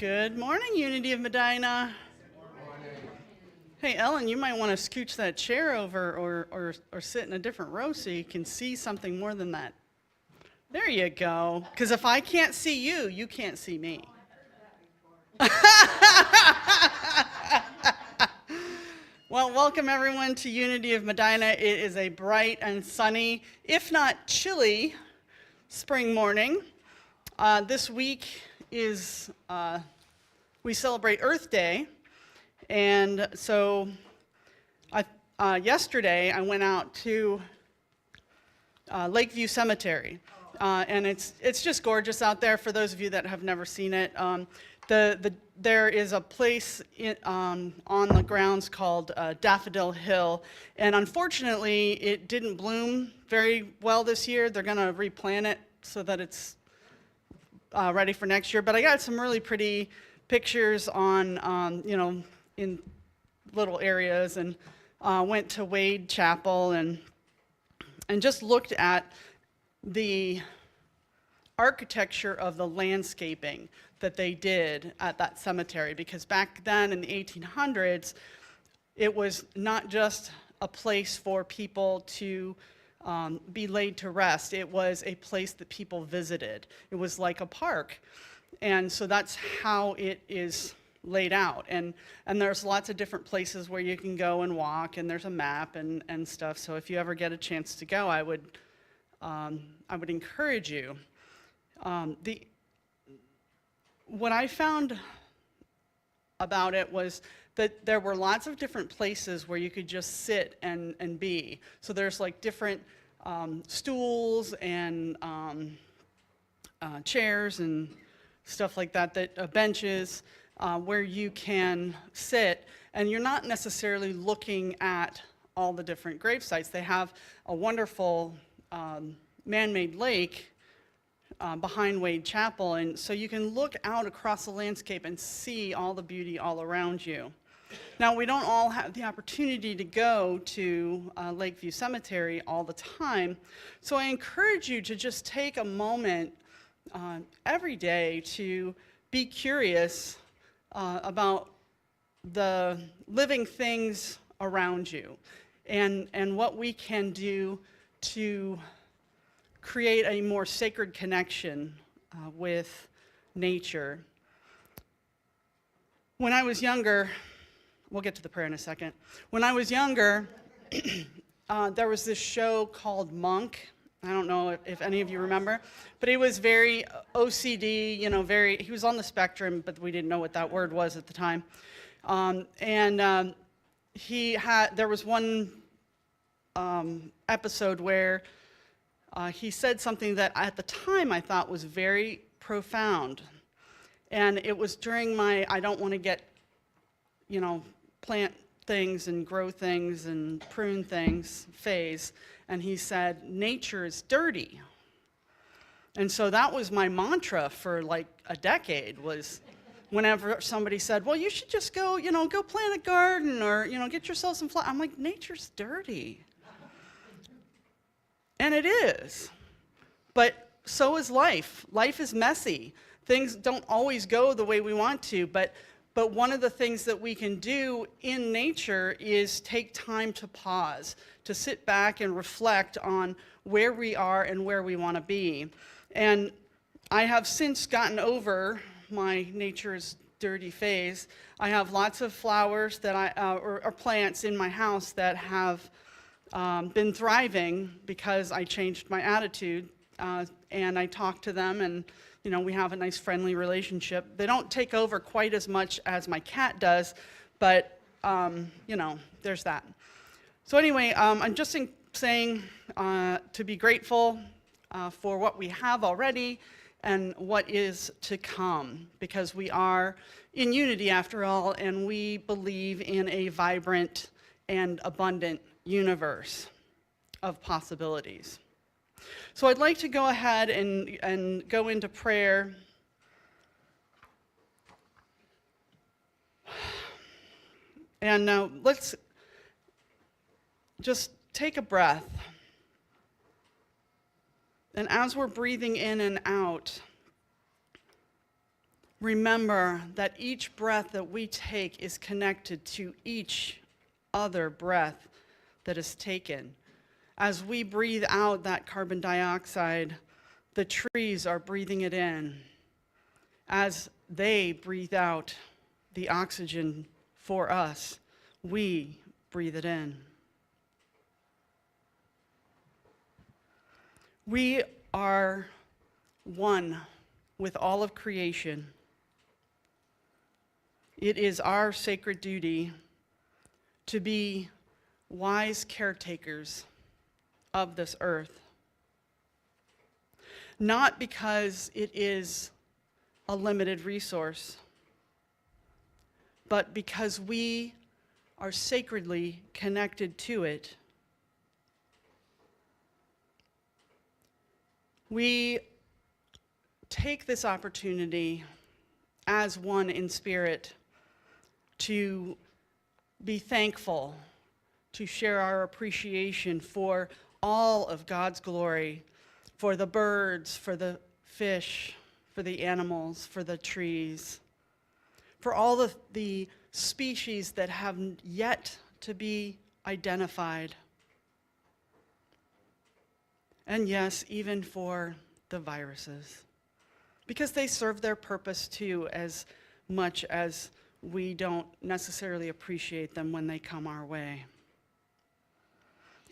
Good morning, Unity of Medina. Hey, Ellen, you might want to scooch that chair over or sit in a different row so you can see something more than that. There you go. Because if I can't see you, you can't see me. Well, welcome everyone to Unity of Medina. It is a bright and sunny, if not chilly, spring morning. This week is, we celebrate Earth Day, and so yesterday I went out to Lakeview Cemetery, and it's just gorgeous out there for those of you that have never seen it. There is a place on the grounds called Daffodil Hill, and unfortunately it didn't bloom very well this year. They're going to replant it so that it's ready for next year, but I got some really pretty pictures on, in little areas, and went to Wade Chapel and just looked at the architecture of the landscaping that they did at that cemetery, because back then in the 1800s, it was not just a place for people to be laid to rest. It was a place that people visited. It was like a park. And so that's how it is laid out. And there's lots of different places where you can go and walk, and there's a map and stuff. So if you ever get a chance to go, I would encourage you. What I found about it was that there were lots of different places where you could just sit and be. So there's like different stools and chairs and stuff like that, benches where you can sit, and you're not necessarily looking at all the different grave sites. They have a wonderful man-made lake behind Wade Chapel, and so you can look out across the landscape and see all the beauty all around you. Now, we don't all have the opportunity to go to Lakeview Cemetery all the time, so I encourage you to just take a moment every day to be curious about the living things around you and what we can do to create a more sacred connection with nature. When I was younger, we'll get to the prayer in a second. When I was younger, there was this show called Monk. I don't know if any of you remember, but he was very OCD, he was on the spectrum, but we didn't know what that word was at the time. There was one episode where he said something that at the time I thought was very profound. And it was during my I don't want to get, plant things and grow things and prune things phase. And he said, nature is dirty. And so that was my mantra for like a decade, was whenever somebody said, well, you should just go, go plant a garden or, get yourself some flowers. I'm like, nature's dirty. And it is. But so is life. Life is messy. Things don't always go the way we want to, but one of the things that we can do in nature is take time to pause, to sit back and reflect on where we are and where we want to be. And I have since gotten over my nature's dirty phase. I have lots of flowers that or plants in my house that have been thriving because I changed my attitude, and I talk to them, and we have a nice friendly relationship. They don't take over quite as much as my cat does, but there's that. So anyway, I'm just saying to be grateful for what we have already and what is to come, because we are in unity after all, and we believe in a vibrant and abundant universe of possibilities. So I'd like to go ahead and go into prayer. And now let's just take a breath. And as we're breathing in and out, remember that each breath that we take is connected to each other breath that is taken. As we breathe out that carbon dioxide, the trees are breathing it in. As they breathe out the oxygen for us, we breathe it in. We are one with all of creation. It is our sacred duty to be wise caretakers of this earth. Not because it is a limited resource, but because we are sacredly connected to it. We take this opportunity as one in spirit to be thankful, to share our appreciation for all of God's glory, for the birds, for the fish, for the animals, for the trees, for all of the species that have yet to be identified. And yes, even for the viruses, because they serve their purpose too, as much as we don't necessarily appreciate them when they come our way.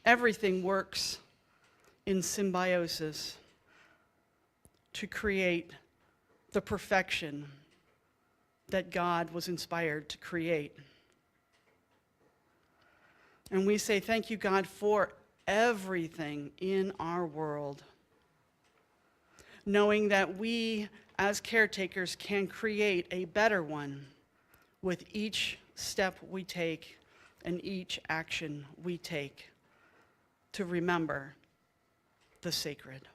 Everything works in symbiosis to create the perfection that God was inspired to create. And we say, thank you, God, for everything in our world, knowing that we, as caretakers, can create a better one with each step we take and each action we take to remember the sacred.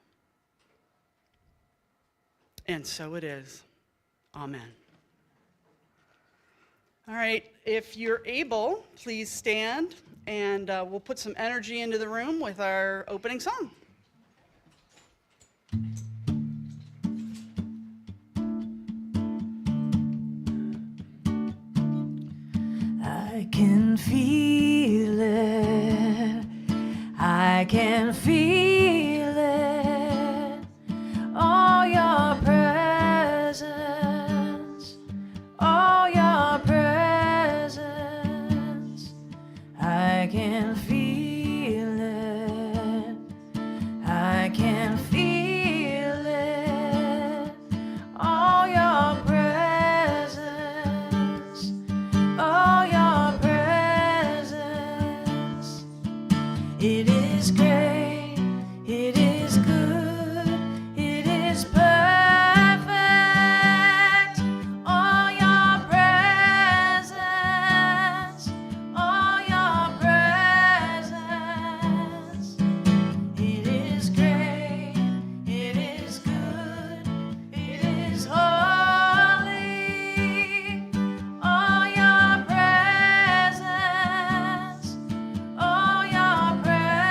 And so it is. Amen. All right, if you're able, please stand, and we'll put some energy into the room with our opening song. I can feel it. I can feel it. All your presence. All your presence. I can feel it. I can feel it. All your presence. All your presence. It is great. It is good. It is perfect. All your presence. All your presence. It is great. It is good. It is holy. All your presence. All your presence.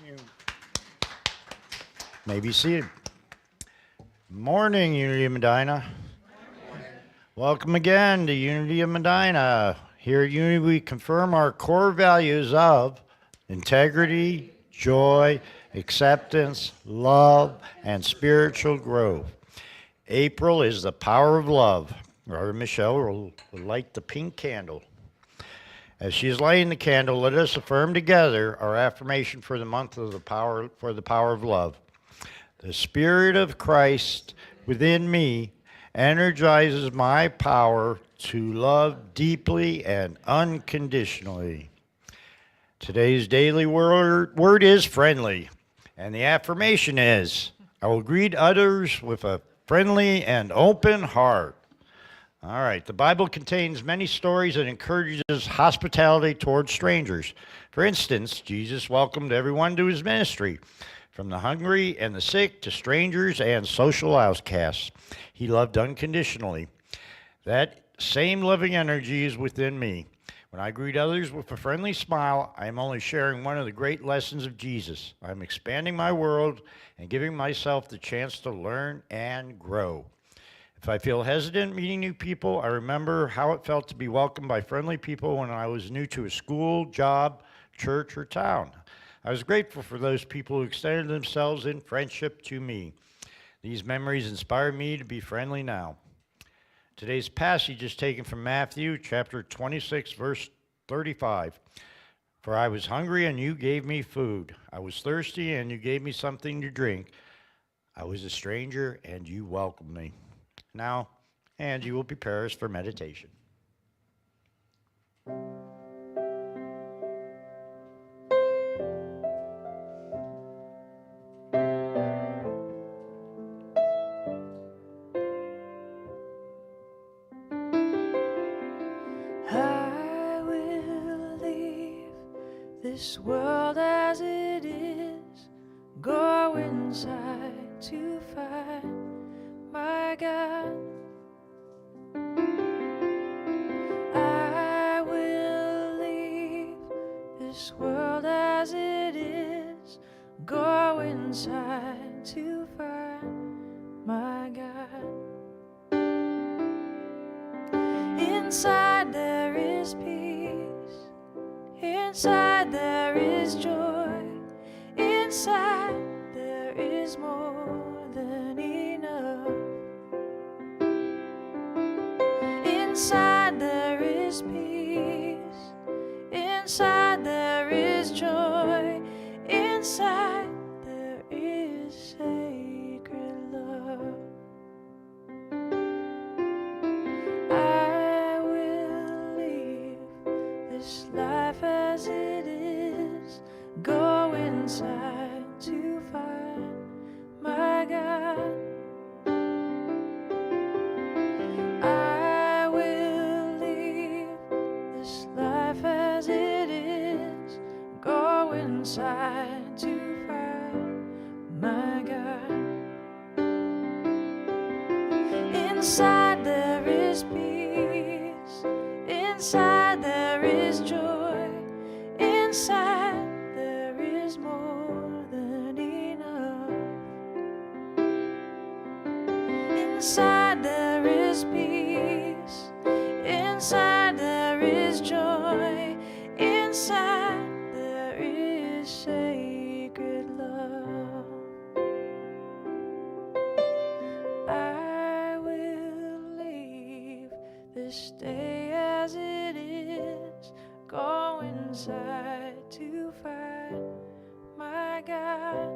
You may be seated. Morning, Unity of Medina. Welcome again to Unity of Medina. Here at Unity, we confirm our core values of integrity, joy, acceptance, love, and spiritual growth. April is the power of love. Reverend Michele will light the pink candle. As she is lighting the candle, let us affirm together our affirmation for the month of the power of love. The Spirit of Christ within me energizes my power to love deeply and unconditionally. Today's daily word is friendly, and the affirmation is, I will greet others with a friendly and open heart. All right, the Bible contains many stories that encourages hospitality towards strangers. For instance, Jesus welcomed everyone to his ministry, from the hungry and the sick to strangers and social outcasts. He loved unconditionally. That same loving energy is within me. When I greet others with a friendly smile, I am only sharing one of the great lessons of Jesus. I'm expanding my world and giving myself the chance to learn and grow. If I feel hesitant meeting new people, I remember how it felt to be welcomed by friendly people when I was new to a school, job, church, or town. I was grateful for those people who extended themselves in friendship to me. These memories inspire me to be friendly now. Today's passage is taken from Matthew chapter 26, verse 35. For I was hungry and you gave me food. I was thirsty and you gave me something to drink. I was a stranger and you welcomed me. Now, and you will prepare us for meditation. I will leave this world as it is, go inside to find my God. I will leave this world as it is, go inside to find my God. Inside there is peace, inside there is joy, inside there is more than enough. Inside there is peace, inside there is joy, inside there is sacred love. I will leave this life as it is, go inside to find my God. I will leave this life as it is, go inside to find my God. Inside there is peace, inside there is joy, inside there is more than enough. Inside there is peace, inside there is joy, inside there is sacred love. I will leave this day as it is, go inside to find my God.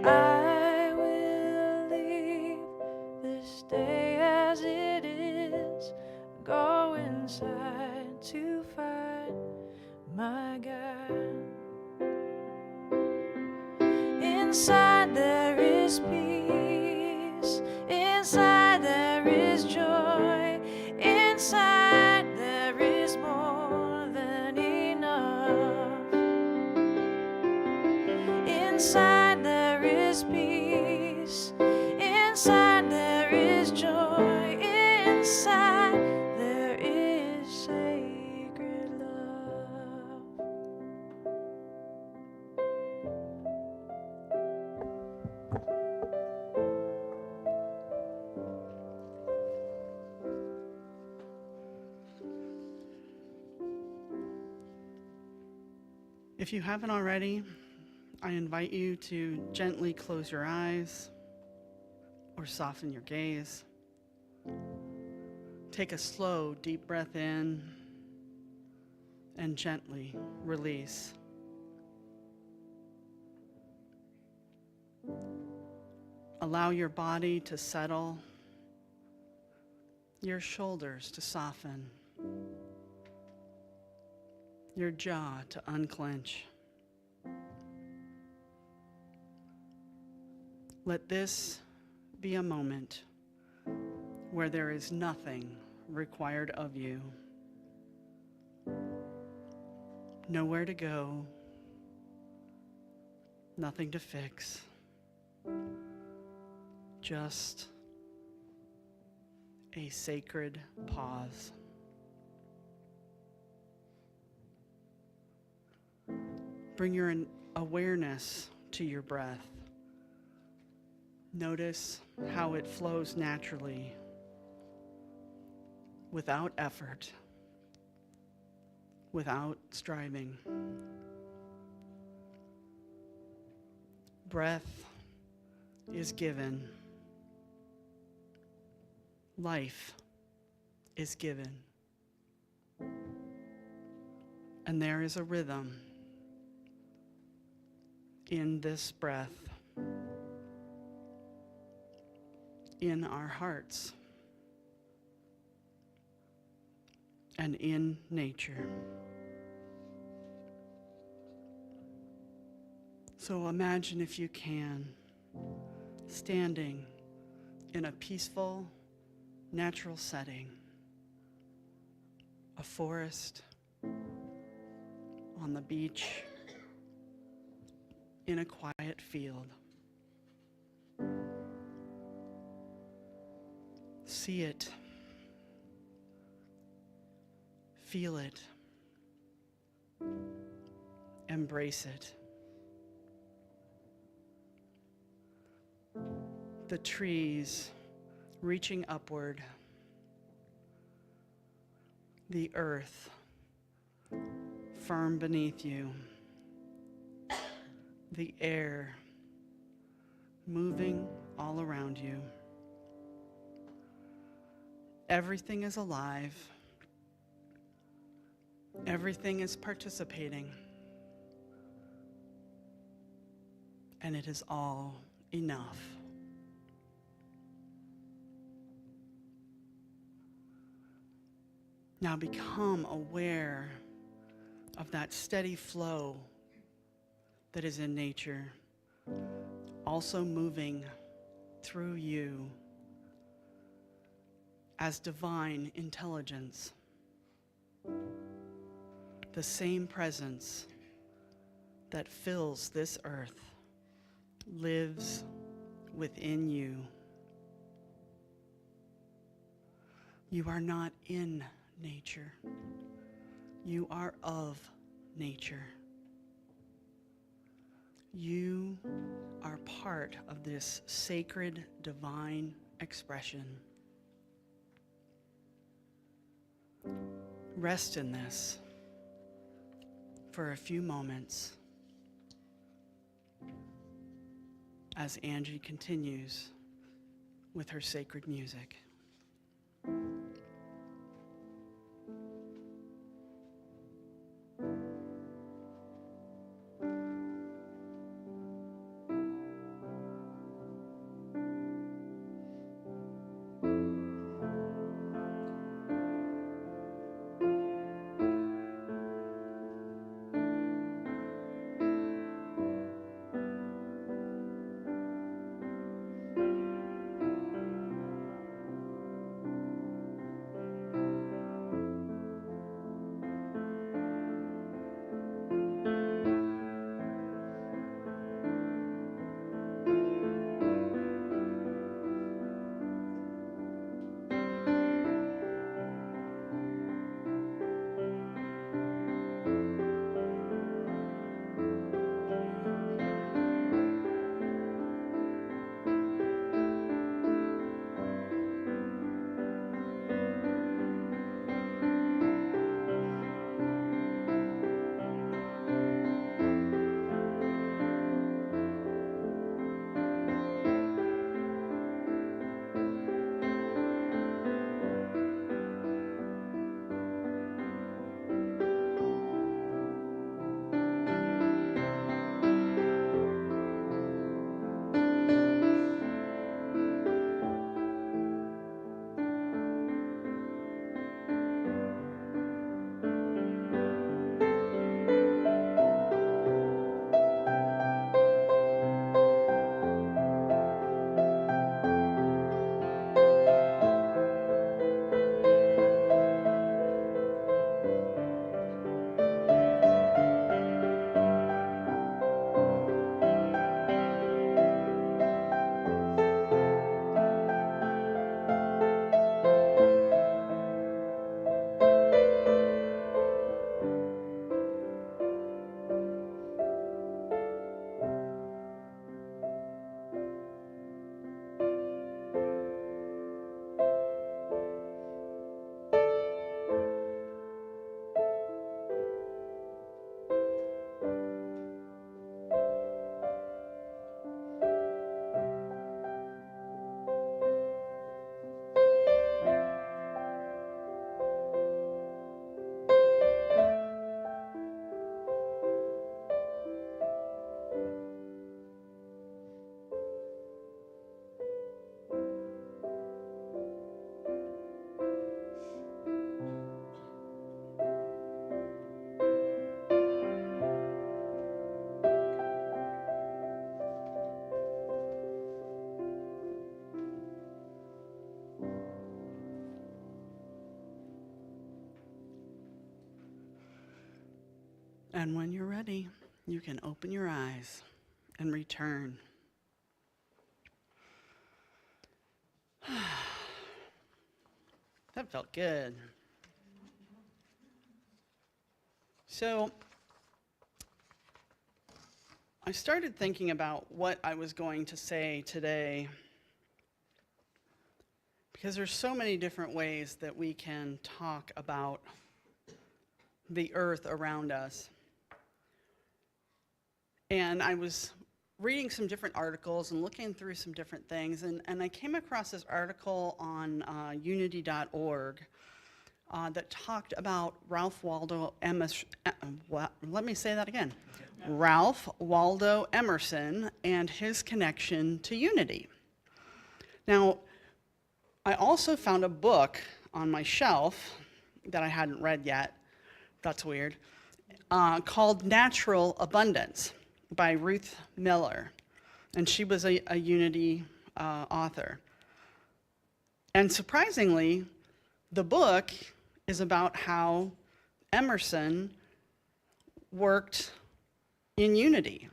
I will leave this day as it is, go inside to find my God. Inside there is peace, inside there is joy, inside there is more than enough. Inside there is peace, inside there is joy, inside there is sacred love. If you haven't already, I invite you to gently close your eyes or soften your gaze. Take a slow, deep breath in and gently release. Allow your body to settle, your shoulders to soften, your jaw to unclench. Let this be a moment where there is nothing required of you. Nowhere to go, nothing to fix, just a sacred pause. Bring your awareness to your breath. Notice how it flows naturally, without effort, without striving. Breath is given. Life is given. And there is a rhythm in this breath, in our hearts, and in nature. So imagine, if you can, standing in a peaceful, natural setting, a forest, on the beach, in a quiet field. See it, feel it, embrace it. The trees reaching upward, the earth firm beneath you, the air moving all around you. Everything is alive. Everything is participating. And it is all enough. Now become aware of that steady flow that is in nature, also moving through you as divine intelligence. The same presence that fills this earth lives within you. You are not in nature. You are of nature. You are part of this sacred divine expression. Rest in this for a few moments as Angie continues with her sacred music. And when you're ready, you can open your eyes and return. That felt good. So I started thinking about what I was going to say today, because there's so many different ways that we can talk about the earth around us. And I was reading some different articles and looking through some different things, and I came across this article on unity.org that talked about Ralph Waldo Emerson. Let me say that again. Ralph Waldo Emerson and his connection to unity. Now, I also found a book on my shelf that I hadn't read yet. That's weird. Called Natural Abundance by Ruth Miller. And she was a Unity author. And surprisingly, the book is about how Emerson worked in unity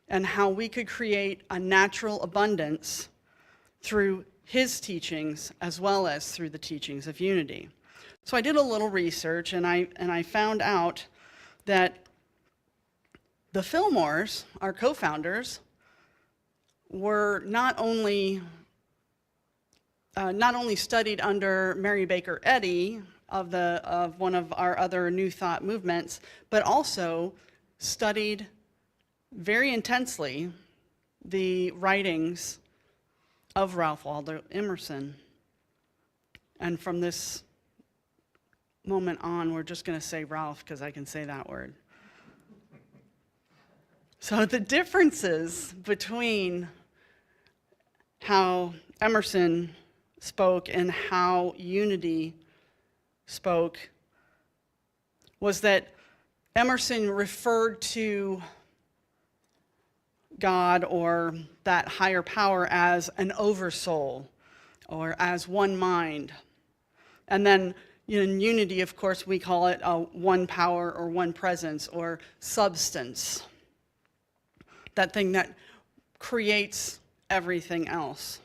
and how we could create a natural abundance through his teachings as well as through the teachings of unity. So I did a little research, and I found out that the Fillmores, our co-founders, were not only studied under Mary Baker Eddy of one of our other New Thought movements, but also studied very intensely the writings of Ralph Waldo Emerson. And from this moment on, we're just going to say Ralph because I can say that word. So the differences between how Emerson spoke and how unity spoke was that Emerson referred to God or that higher power as an oversoul or as one mind. And then in unity, of course, we call it one power or one presence or substance. That thing that creates everything else.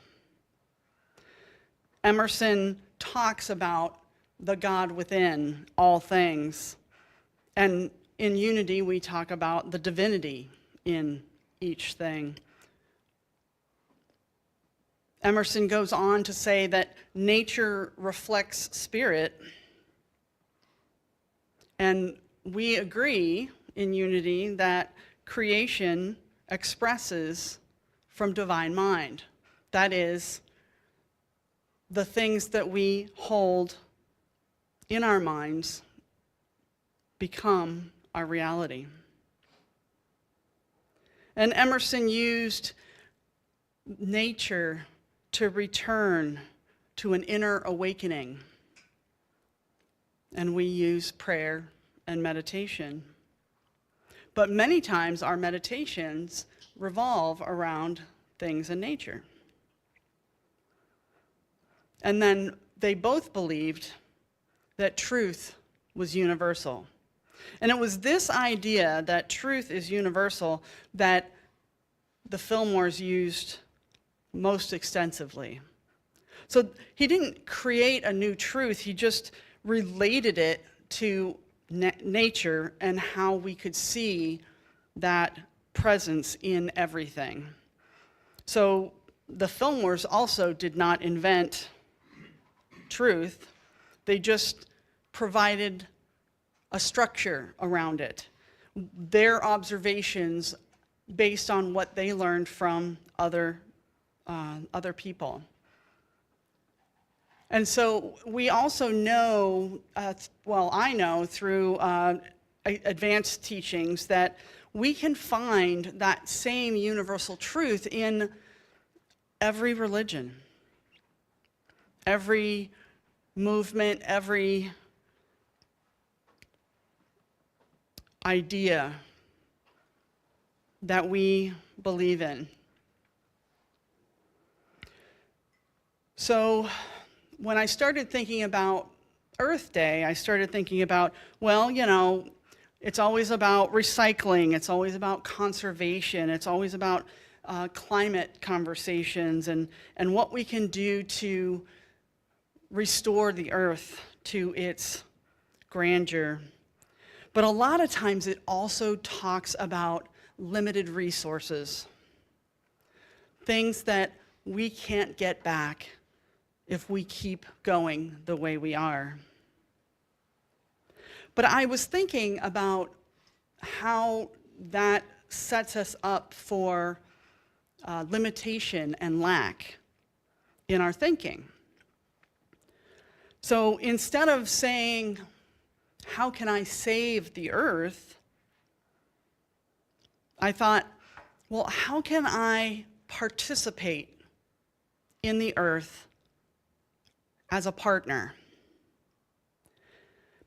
Emerson talks about the God within all things. And in unity, we talk about the divinity in each thing. Emerson goes on to say that nature reflects spirit. And we agree in unity that creation expresses from divine mind. That is, the things that we hold in our minds become our reality. And Emerson used nature to return to an inner awakening. And we use prayer and meditation. But many times our meditations revolve around things in nature. And then they both believed that truth was universal. And it was this idea that truth is universal that the Fillmores used most extensively. So he didn't create a new truth, he just related it to nature and how we could see that presence in everything. So the Fillmores also did not invent truth, they just provided a structure around it. Their observations based on what they learned from other people. And so we also know, I know through advanced teachings that we can find that same universal truth in every religion, every movement, every idea that we believe in. So when I started thinking about Earth Day, I started thinking about, It's always about recycling. It's always about conservation. It's always about climate conversations and what we can do to restore the earth to its grandeur. But a lot of times it also talks about limited resources, things that we can't get back if we keep going the way we are. But I was thinking about how that sets us up for limitation and lack in our thinking. So instead of saying, how can I save the earth? I thought, well, how can I participate in the earth as a partner?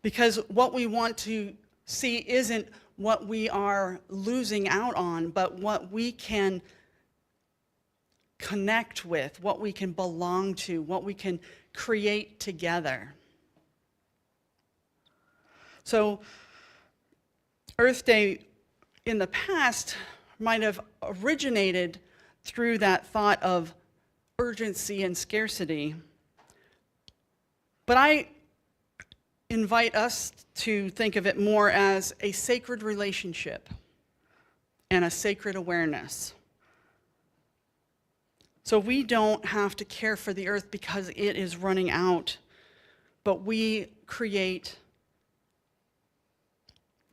Because what we want to see isn't what we are losing out on, but what we can connect with, what we can belong to, what we can create together. So Earth Day in the past might have originated through that thought of urgency and scarcity. But I invite us to think of it more as a sacred relationship and a sacred awareness. So we don't have to care for the earth because it is running out, but we create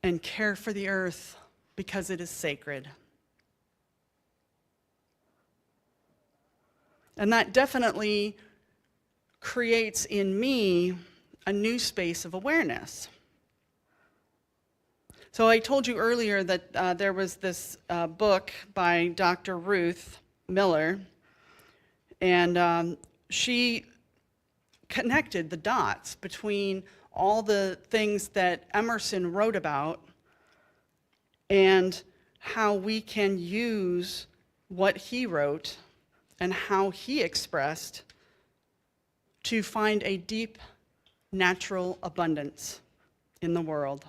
and care for the earth because it is sacred. And that definitely creates in me a new space of awareness. So I told you earlier that there was this book by Dr. Ruth Miller, and she connected the dots between all the things that Emerson wrote about and how we can use what he wrote and how he expressed to find a deep natural abundance in the world.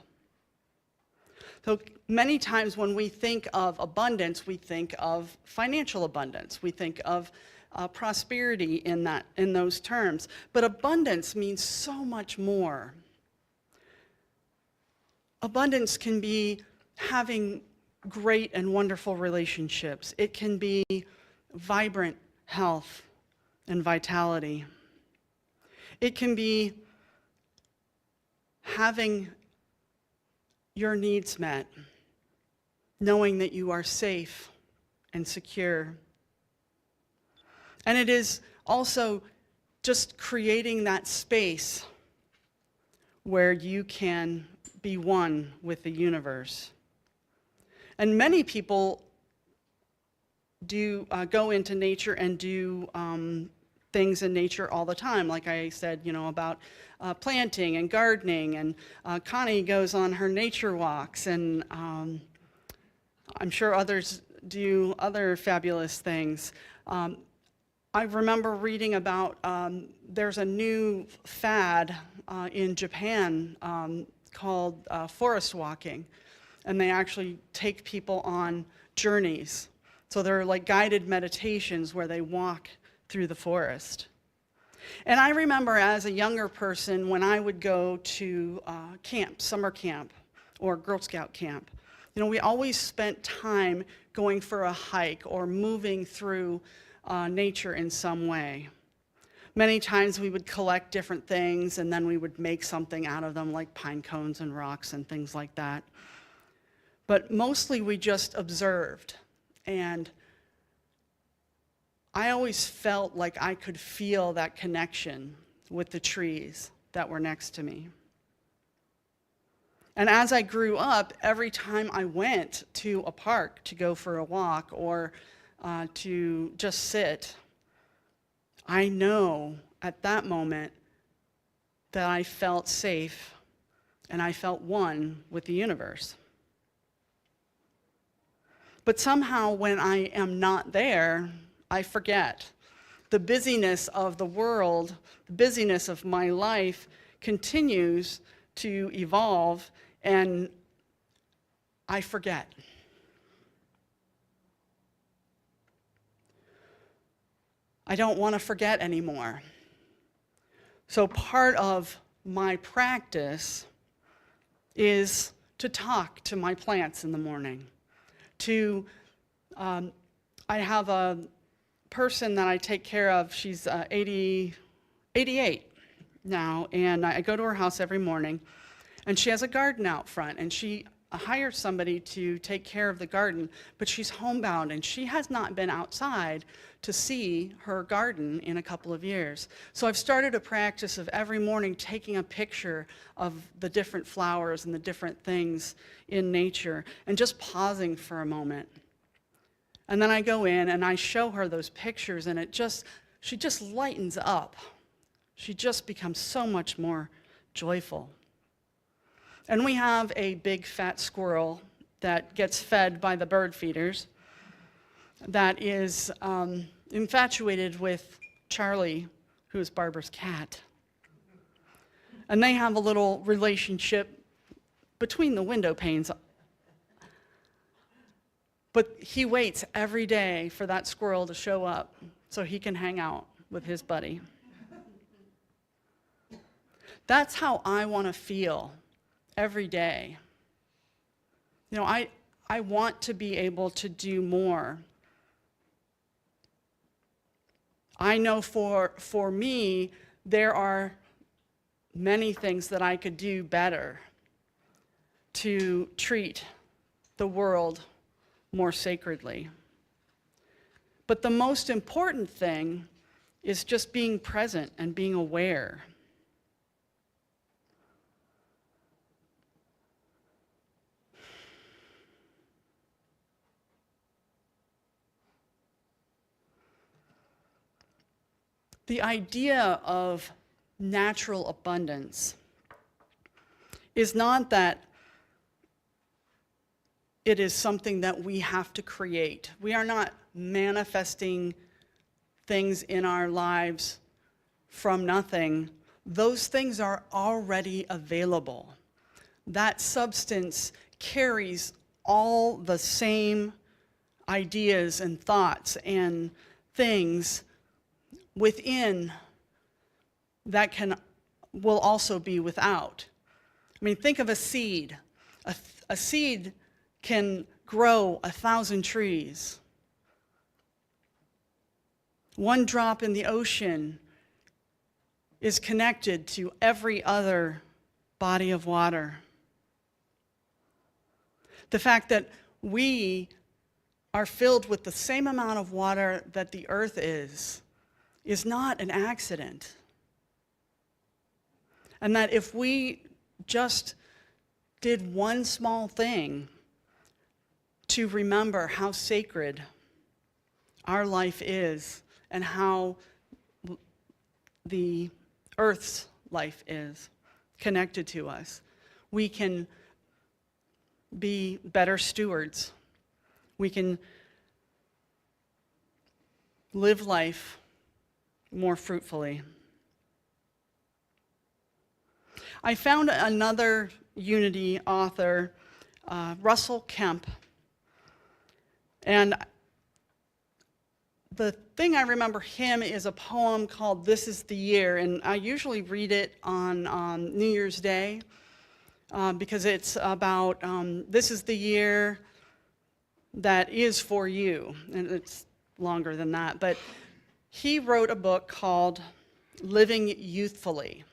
So many times when we think of abundance, we think of financial abundance. We think of prosperity in those terms. But abundance means so much more. Abundance can be having great and wonderful relationships. It can be vibrant health and vitality. It can be having your needs met, knowing that you are safe and secure. And it is also just creating that space where you can be one with the universe. And many people do go into nature and do things in nature all the time. Like I said, about planting and gardening, and Connie goes on her nature walks, and I'm sure others do other fabulous things. I remember reading about there's a new fad in Japan called forest walking, and they actually take people on journeys. So they're like guided meditations where they walk through the forest. And I remember as a younger person when I would go to camp, summer camp, or Girl Scout camp, we always spent time going for a hike or moving through nature in some way. Many times we would collect different things and then we would make something out of them, like pine cones and rocks and things like that. But mostly we just observed. And I always felt like I could feel that connection with the trees that were next to me. And as I grew up, every time I went to a park to go for a walk or to just sit, I know at that moment that I felt safe and I felt one with the universe. But somehow when I am not there, I forget. The busyness of the world, the busyness of my life continues to evolve, and I forget. I don't want to forget anymore. So part of my practice is to talk to my plants in the morning. I have a person that I take care of. She's 88 now, and I go to her house every morning, and she has a garden out front, and she hires somebody to take care of the garden, but she's homebound, and she has not been outside to see her garden in a couple of years. So I've started a practice of every morning taking a picture of the different flowers and the different things in nature and just pausing for a moment. And then I go in and I show her those pictures, and she just lightens up. She just becomes so much more joyful. And we have a big fat squirrel that gets fed by the bird feeders that is infatuated with Charlie, who is Barbara's cat. And they have a little relationship between the window panes. But he waits every day for that squirrel to show up so he can hang out with his buddy. That's how I want to feel every day. You know, I want to be able to do more. I know for me, there are many things that I could do better to treat the world more sacredly. But the most important thing is just being present and being aware. The idea of natural abundance is not that it is something that we have to create. We are not manifesting things in our lives from nothing. Those things are already available. That substance carries all the same ideas and thoughts and things within that will also be without. I mean, think of a seed. A seed can grow 1,000 trees. One drop in the ocean is connected to every other body of water. The fact that we are filled with the same amount of water that the earth is not an accident. And that if we just did one small thing to remember how sacred our life is and how the earth's life is connected to us, we can be better stewards. We can live life more fruitfully. I found another Unity author, Russell Kemp, and the thing I remember him is a poem called "This is the Year," and I usually read it on New Year's Day because it's about this is the year that is for you, and it's longer than that, but he wrote a book called Living Youthfully.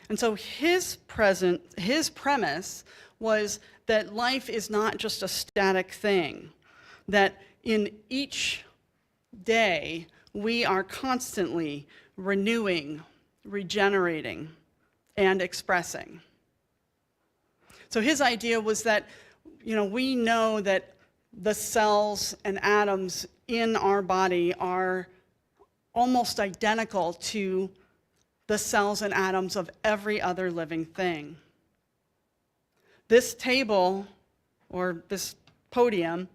And so his premise was that life is not just a static thing, that in each day we are constantly renewing, regenerating, and expressing. So his idea was that, we know that the cells and atoms in our body are almost identical to the cells and atoms of every other living thing. This table, or this podium,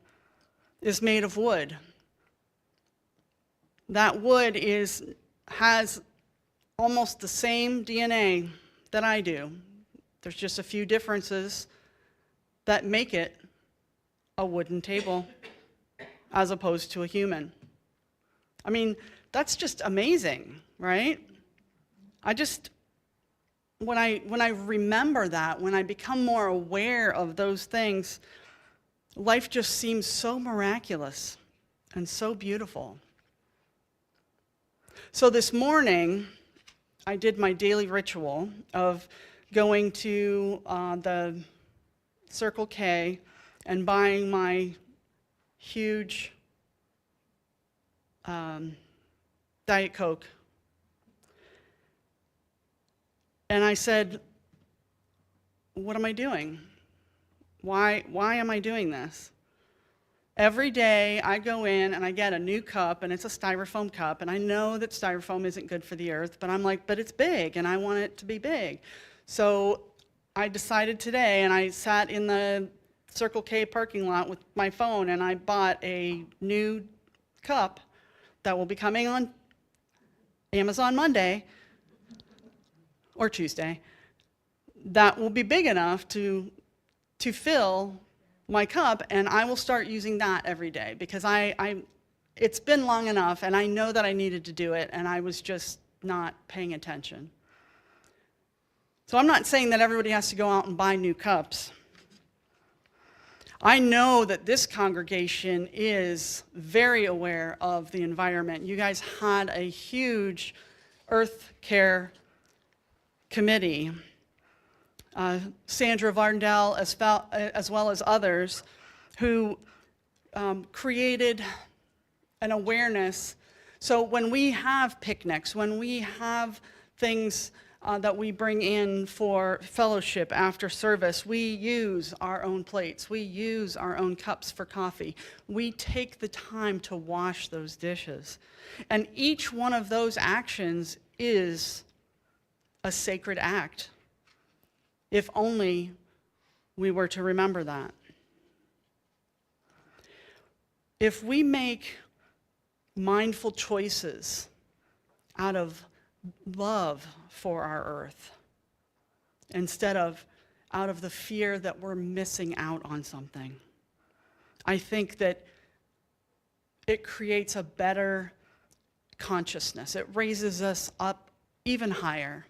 is made of wood. That wood has almost the same DNA that I do. There's just a few differences that make it a wooden table as opposed to a human. I mean, that's just amazing, right? When I remember that, when I become more aware of those things, life just seems so miraculous and so beautiful. So this morning, I did my daily ritual of going to the Circle K and buying my huge Diet Coke. And I said, what am I doing? Why am I doing this? Every day I go in and I get a new cup, and it's a styrofoam cup, and I know that styrofoam isn't good for the earth, but I'm like, but it's big, and I want it to be big. So I decided today, and I sat in the Circle K parking lot with my phone, and I bought a new cup that will be coming on Amazon Monday or Tuesday that will be big enough to fill my cup, and I will start using that every day because it's been long enough, and I know that I needed to do it, and I was just not paying attention. So I'm not saying that everybody has to go out and buy new cups. I know that this congregation is very aware of the environment. You guys had a huge earth care committee. Sandra Varndell, as well as others, who created an awareness. So when we have picnics, when we have things that we bring in for fellowship after service, we use our own plates. We use our own cups for coffee. We take the time to wash those dishes. And each one of those actions is a sacred act. If only we were to remember that. If we make mindful choices out of love for our earth, instead of out of the fear that we're missing out on something, I think that it creates a better consciousness. It raises us up even higher.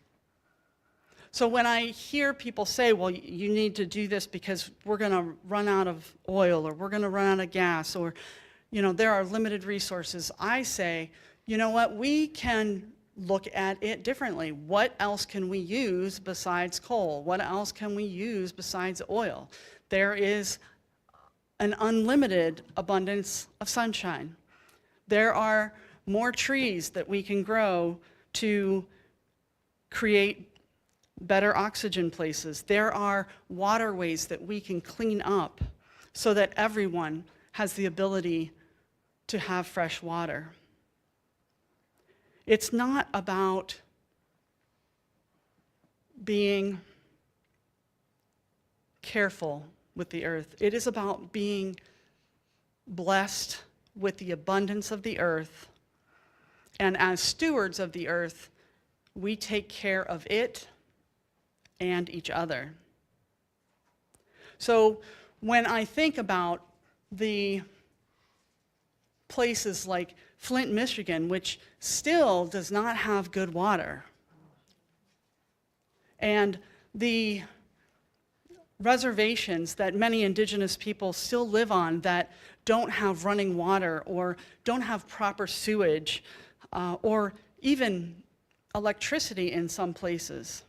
So when I hear people say, well, you need to do this because we're going to run out of oil, or we're going to run out of gas, or, there are limited resources, I say, you know what, we can look at it differently. What else can we use besides coal? What else can we use besides oil? There is an unlimited abundance of sunshine. There are more trees that we can grow to create better oxygen places. There are waterways that we can clean up so that everyone has the ability to have fresh water. It's not about being careful with the earth. It is about being blessed with the abundance of the earth. And as stewards of the earth, we take care of it and each other. So when I think about the places like Flint, Michigan, which still does not have good water, and the reservations that many indigenous people still live on that don't have running water or don't have proper sewage or even electricity in some places,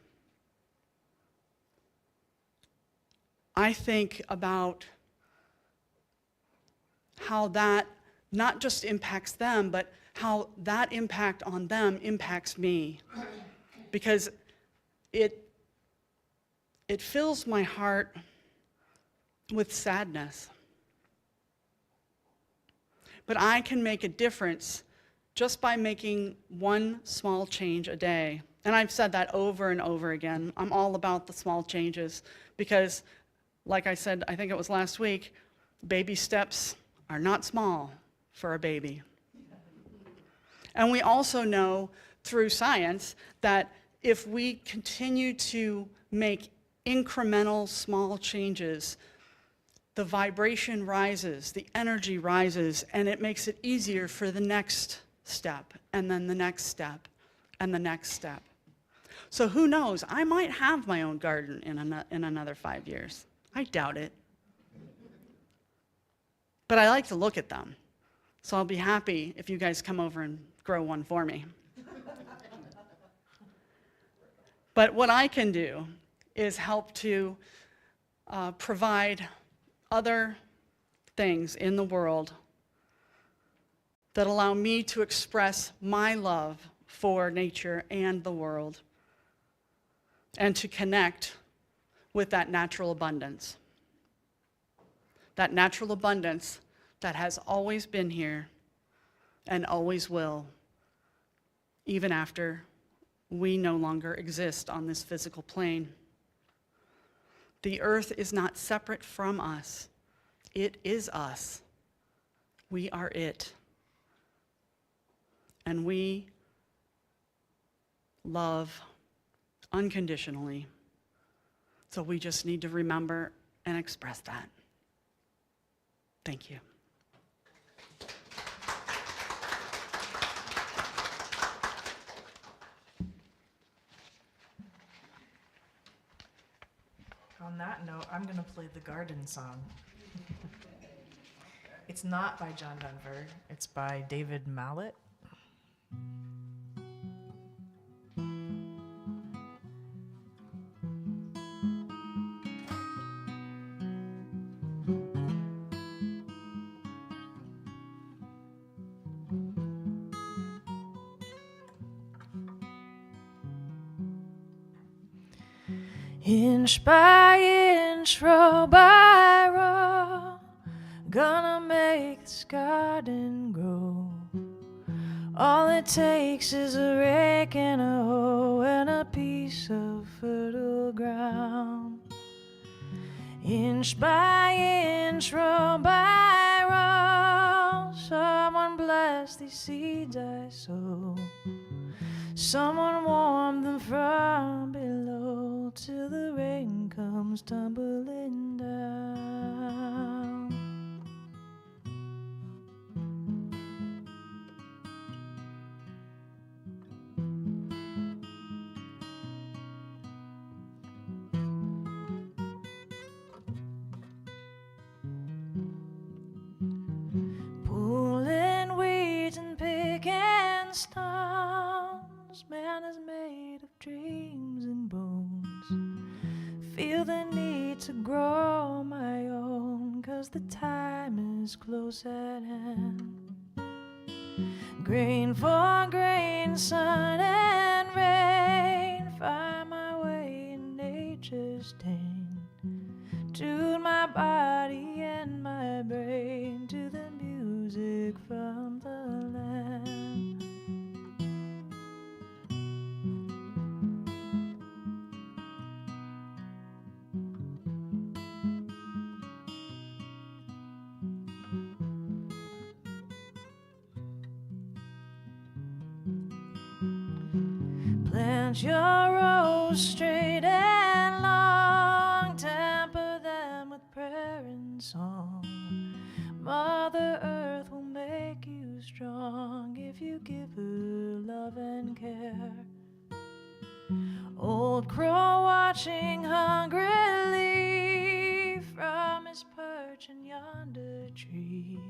I think about how that not just impacts them, but how that impact on them impacts me. Because it fills my heart with sadness. But I can make a difference just by making one small change a day. And I've said that over and over again. I'm all about the small changes because, like I said, I think it was last week, baby steps are not small for a baby. And we also know through science that if we continue to make incremental small changes, the vibration rises, the energy rises, and it makes it easier for the next step, and then the next step, and the next step. So who knows? I might have my own garden in another 5 years. I doubt it. But I like to look at them. So I'll be happy if you guys come over and grow one for me. But what I can do is help to provide other things in the world that allow me to express my love for nature and the world, and to connect with that natural abundance. That natural abundance that has always been here and always will, even after we no longer exist on this physical plane. The earth is not separate from us. It is us. We are it. And we love unconditionally. So we just need to remember and express that. Thank you. On that note, I'm going to play the garden song. It's not by John Denver, it's by David Mallet. Inch by inch, row by row, gonna make this garden grow. All it takes is a rake and a hoe and a piece of fertile ground. Inch by inch, row by row, someone bless these seeds I sow. Someone warm them from below till the rain comes tumbling down. Pulling weeds and picking stones, man is made of dreams and bones. Feel the need to grow my own, 'cause the time is close at hand. Grain for grain, sun and rain, find my way in nature's tane. Tune my body and my brain to the music from the land. Plant your rows straight and long, temper them with prayer and song. Mother Earth will make you strong if you give her love and care. Old crow watching hungrily from his perch in yonder tree.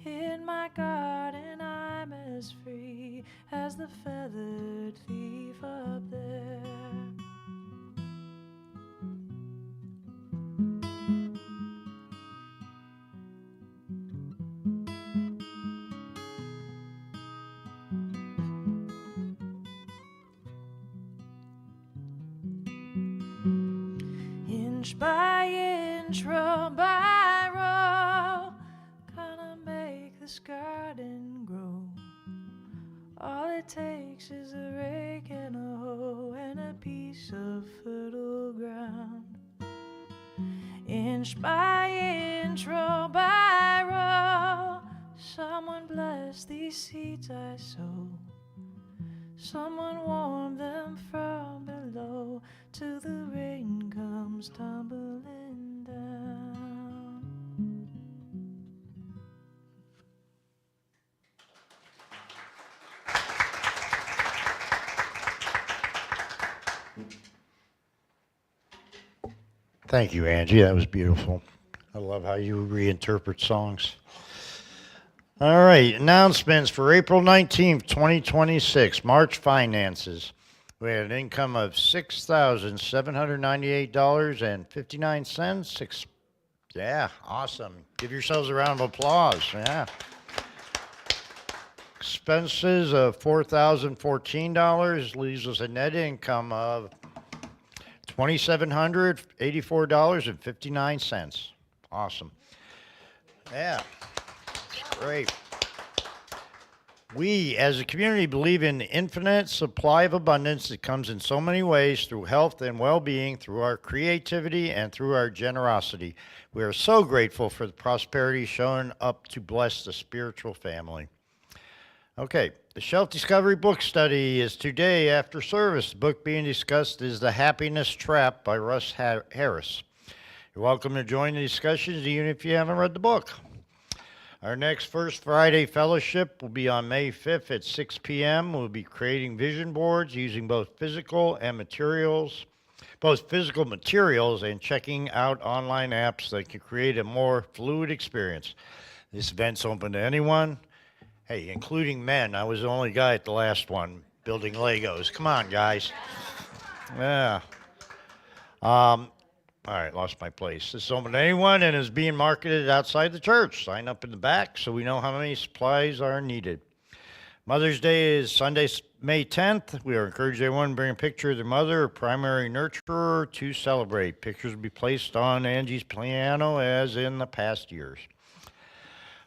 In my garden I'm as free as the feathered thief up there. Inch by inch, row by row, gonna make this garden grow. All it takes is a rake and a hoe and a piece of fertile ground. Inch by inch, row by row, someone bless these seeds I sow. Someone warm them from below till the rain comes tumbling down. Thank you, Angie. That was beautiful. I love how you reinterpret songs. All right, announcements for April 19th, 2026, March finances. We had an income of $6,798.59. Yeah, awesome. Give yourselves a round of applause. Yeah. Expenses of $4,014 leaves us a net income of $2,784.59. Awesome. Yeah, that's great. We, as a community, believe in the infinite supply of abundance that comes in so many ways through health and well-being, through our creativity, and through our generosity. We are so grateful for the prosperity shown up to bless the spiritual family. Okay, the Shelf Discovery Book Study is today after service. The book being discussed is The Happiness Trap by Russ Harris. You're welcome to join the discussions even if you haven't read the book. Our next First Friday Fellowship will be on May 5th at 6 p.m. We'll be creating vision boards using both physical materials and checking out online apps that can create a more fluid experience. This event's open to anyone, hey, including men. I was the only guy at the last one building Legos. Come on, guys. Yeah. All right, lost my place. This is open to anyone and is being marketed outside the church. Sign up in the back so we know how many supplies are needed. Mother's Day is Sunday, May 10th. We are encouraging everyone to bring a picture of their mother or primary nurturer to celebrate. Pictures will be placed on Angie's piano as in the past years.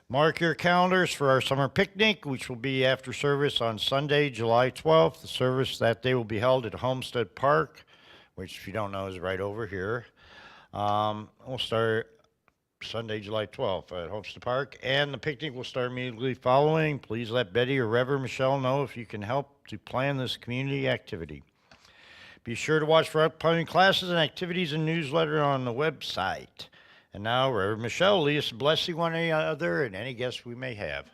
Mark your calendars for our summer picnic, which will be after service on Sunday, July 12th. The service that day will be held at Homestead Park, which, if you don't know, is right over here. We'll start Sunday, July 12th at Homestead Park, and the picnic will start immediately following. Please let Betty or Reverend Michele know if you can help to plan this community activity. Be sure to watch for upcoming classes and activities and newsletter on the website. And now, Reverend Michele, lead us in blessing one another and any guests we may have.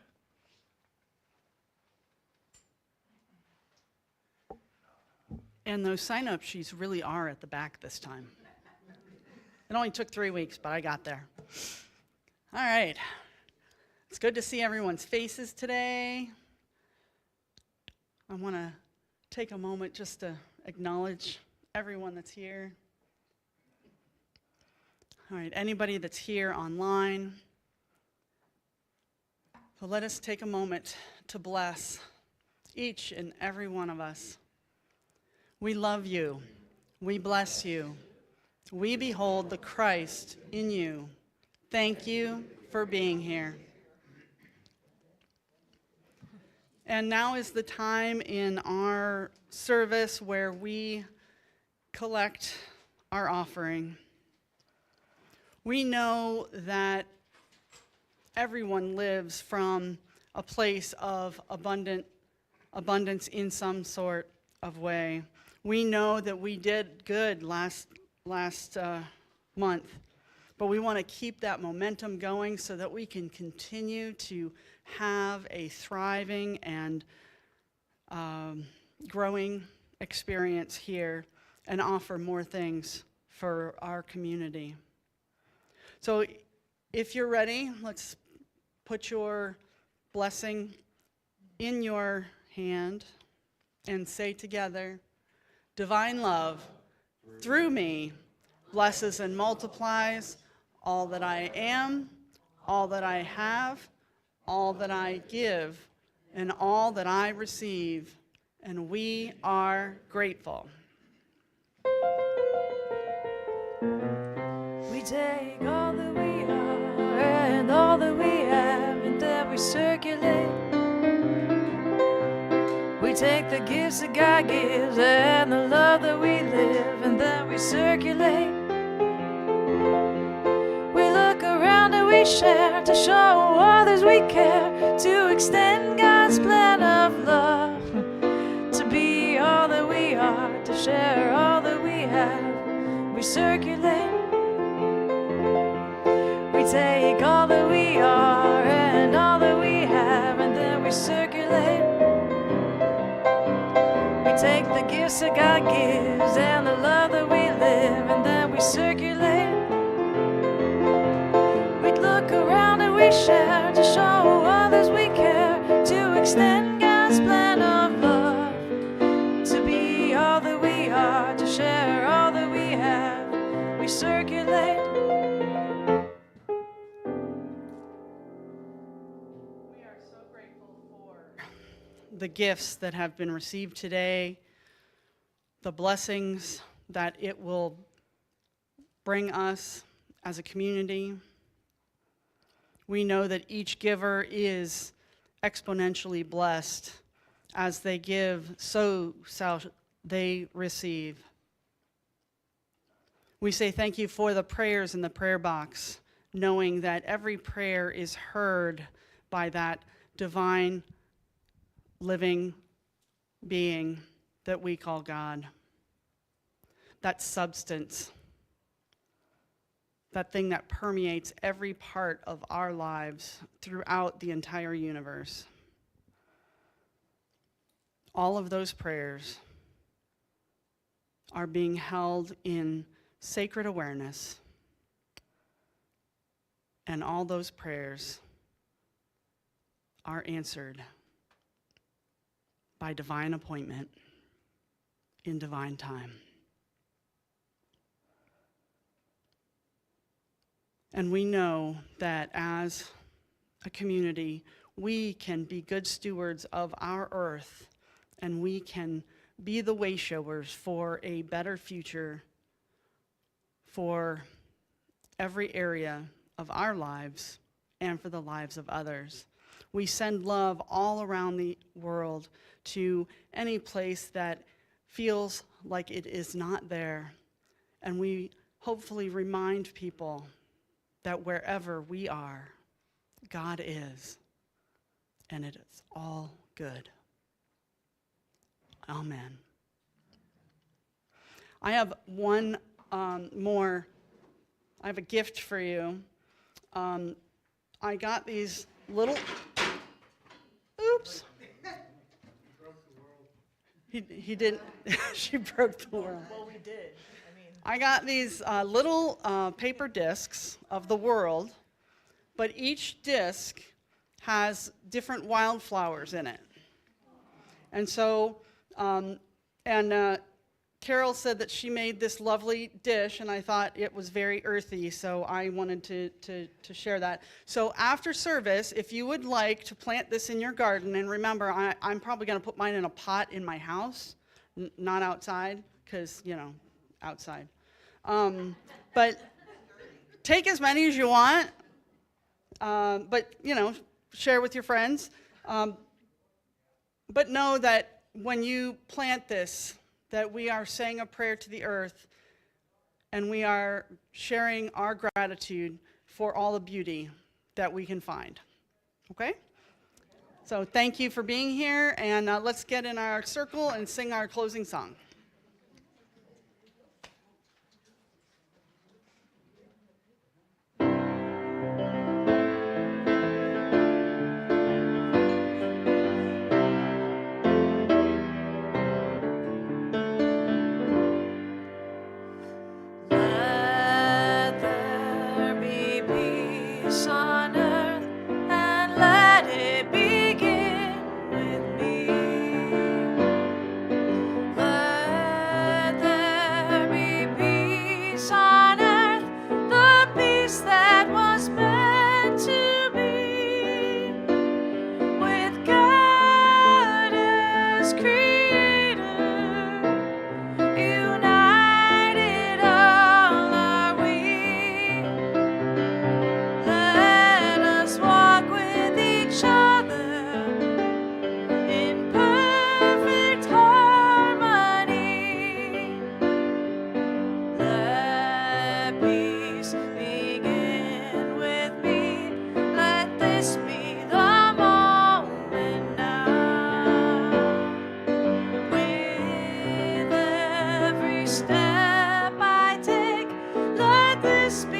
And those sign-up sheets really are at the back this time. It only took 3 weeks, but I got there. All right. It's good to see everyone's faces today. I want to take a moment just to acknowledge everyone that's here. All right, anybody that's here online. So let us take a moment to bless each and every one of us. We love you. We bless you. We behold the Christ in you. Thank you for being here. And now is the time in our service where we collect our offering. We know that everyone lives from a place of abundance in some sort of way. We know that we did good last month, but we want to keep that momentum going so that we can continue to have a thriving and growing experience here and offer more things for our community. So if you're ready, let's put your blessing in your hand and say together, divine love through me blesses and multiplies all that I am, all that I have, all that I give, and all that I receive, and we are grateful. We take all that we are and all that we have, and then we circulate. We take the gifts that God gives and the love that we live, and then we circulate. We look around and we share to show others we care, to extend God's plan of love, to be all that we are, to share all that we have. We circulate. We take all that we are and all that we have, and then we circulate. We take the gifts that God gives and the love that we live, and then we circulate. we share, to show others we care, to extend God's plan of love, to be all that we are, to share all that we have. We circulate. We are so grateful for the gifts that have been received today, the blessings that it will bring us as a community. We know that each giver is exponentially blessed. As they give, so shall they receive. We say thank you for the prayers in the prayer box, knowing that every prayer is heard by that divine, living being that we call God. That substance, that thing that permeates every part of our lives throughout the entire universe. All of those prayers are being held in sacred awareness, and all those prayers are answered by divine appointment in divine time. And we know that as a community, we can be good stewards of our earth, and we can be the way showers for a better future for every area of our lives and for the lives of others. We send love all around the world to any place that feels like it is not there. And we hopefully remind people that wherever we are, God is, and it is all good. Amen. I have one more. I have a gift for you. I got these little. Oops. He didn't. She broke the world. Well, we did. I got these little paper discs of the world, but each disc has different wildflowers in it. And so, Carol said that she made this lovely dish, and I thought it was very earthy, so I wanted to share that. So after service, if you would like to plant this in your garden, and remember, I'm probably going to put mine in a pot in my house, not outside, because, outside. But take as many as you want, but, share with your friends. But know that when you plant this, that we are saying a prayer to the earth, and we are sharing our gratitude for all the beauty that we can find. Okay? So thank you for being here, and let's get in our circle and sing our closing song. Let there be peace on earth, and let it begin with me. Let there be peace on earth, the peace that was meant to be, with God as Creator. United all are we. Let us walk with each other in perfect harmony. Let peace begin with me. Let this be the moment now. With every step I take, let this be